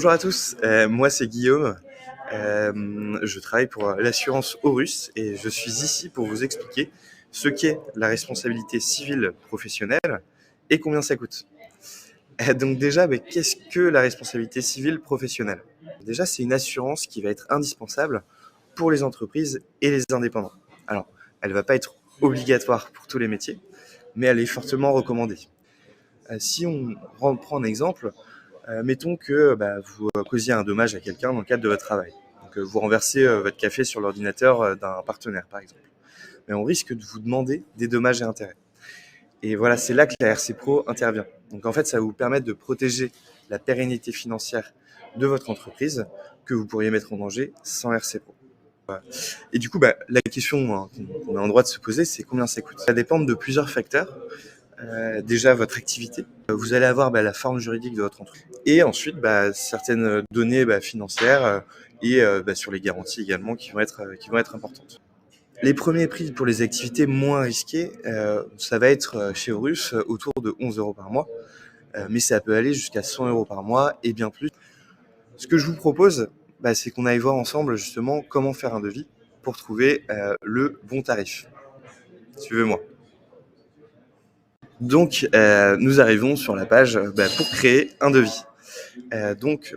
Bonjour à tous, moi c'est Guillaume. Je travaille pour l'assurance Horus et je suis ici pour vous expliquer ce qu'est la responsabilité civile professionnelle et combien ça coûte. Donc déjà, qu'est-ce que la responsabilité civile professionnelle? Déjà, c'est une assurance qui va être indispensable pour les entreprises et les indépendants. Alors, elle ne va pas être obligatoire pour tous les métiers, mais elle est fortement recommandée. Si on prend un exemple, mettons que vous causiez un dommage à quelqu'un dans le cadre de votre travail. Donc, vous renversez votre café sur l'ordinateur d'un partenaire, par exemple. Mais on risque de vous demander des dommages et intérêts. Et voilà, c'est là que la RC Pro intervient. Donc en fait, ça va vous permettre de protéger la pérennité financière de votre entreprise que vous pourriez mettre en danger sans RC Pro. Voilà. Et du coup, la question qu'on a en droit de se poser, c'est combien ça coûte. Ça dépend de plusieurs facteurs. Déjà, votre activité. Vous allez avoir la forme juridique de votre entreprise. Et ensuite, certaines données financières et sur les garanties également qui vont être importantes. Les premiers prix pour les activités moins risquées, ça va être chez Horus autour de 11 € par mois, mais ça peut aller jusqu'à 100 € par mois et bien plus. Ce que je vous propose, c'est qu'on aille voir ensemble justement comment faire un devis pour trouver le bon tarif. Suivez-moi. Donc, nous arrivons sur la page pour créer un devis. Donc,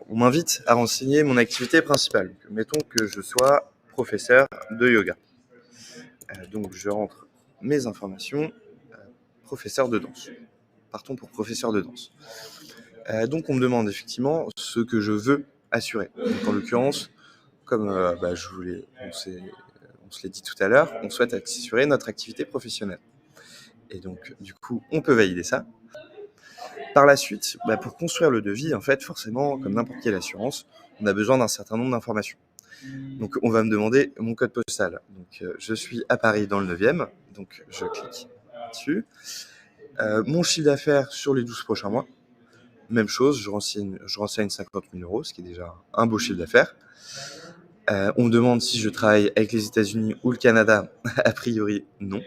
on m'invite à renseigner mon activité principale. Donc, mettons que je sois professeur de yoga. Donc, je rentre mes informations, professeur de danse. Partons pour professeur de danse. Donc, on me demande effectivement ce que je veux assurer. Donc, en l'occurrence, comme on se l'est dit tout à l'heure, on souhaite assurer notre activité professionnelle. Et donc, du coup, on peut valider ça. Par la suite, pour construire le devis, en fait, forcément, comme n'importe quelle assurance, on a besoin d'un certain nombre d'informations. Donc, on va me demander mon code postal. Donc, je suis à Paris dans le 9e, donc je clique dessus. Mon chiffre d'affaires sur les 12 prochains mois. Même chose, je renseigne 50 000 €, ce qui est déjà un beau chiffre d'affaires. On me demande si je travaille avec les États-Unis ou le Canada. A priori, non.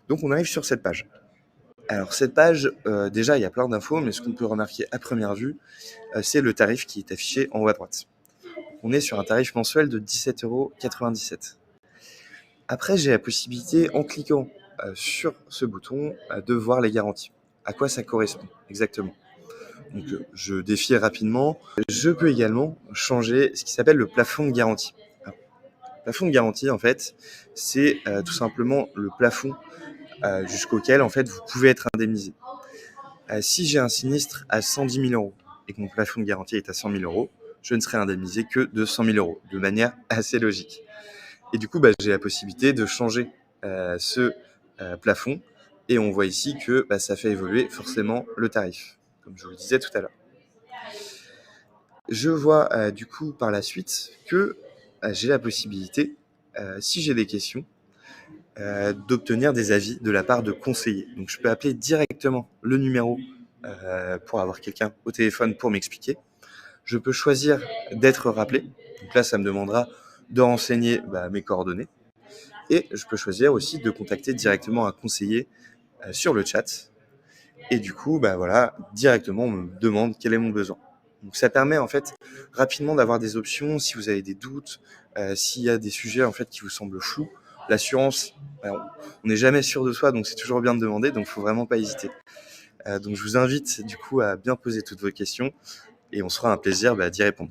Donc, on arrive sur cette page. Alors, cette page, déjà, il y a plein d'infos, mais ce qu'on peut remarquer à première vue, c'est le tarif qui est affiché en haut à droite. On est sur un tarif mensuel de 17,97 €. Après, j'ai la possibilité, en cliquant sur ce bouton, de voir les garanties. À quoi ça correspond exactement. Donc, je défile rapidement. Je peux également changer ce qui s'appelle le plafond de garantie. Alors, le plafond de garantie, en fait, c'est tout simplement le plafond jusqu'auquel, en fait, vous pouvez être indemnisé. Si j'ai un sinistre à 110 000 € et que mon plafond de garantie est à 100 000 €, je ne serai indemnisé que de 100 000 €, de manière assez logique. Et du coup, j'ai la possibilité de changer ce plafond. Et on voit ici que ça fait évoluer forcément le tarif, comme je vous le disais tout à l'heure. Je vois du coup par la suite que j'ai la possibilité, si j'ai des questions, d'obtenir des avis de la part de conseillers. Donc je peux appeler directement le numéro pour avoir quelqu'un au téléphone pour m'expliquer. Je peux choisir d'être rappelé. Donc là, ça me demandera de renseigner mes coordonnées. Et je peux choisir aussi de contacter directement un conseiller sur le chat. Et du coup, directement, on me demande quel est mon besoin. Donc ça permet en fait rapidement d'avoir des options si vous avez des doutes, s'il y a des sujets en fait qui vous semblent flous. L'assurance, on n'est jamais sûr de soi, donc c'est toujours bien de demander, donc il ne faut vraiment pas hésiter. Donc je vous invite du coup à bien poser toutes vos questions et on se fera un plaisir d'y répondre.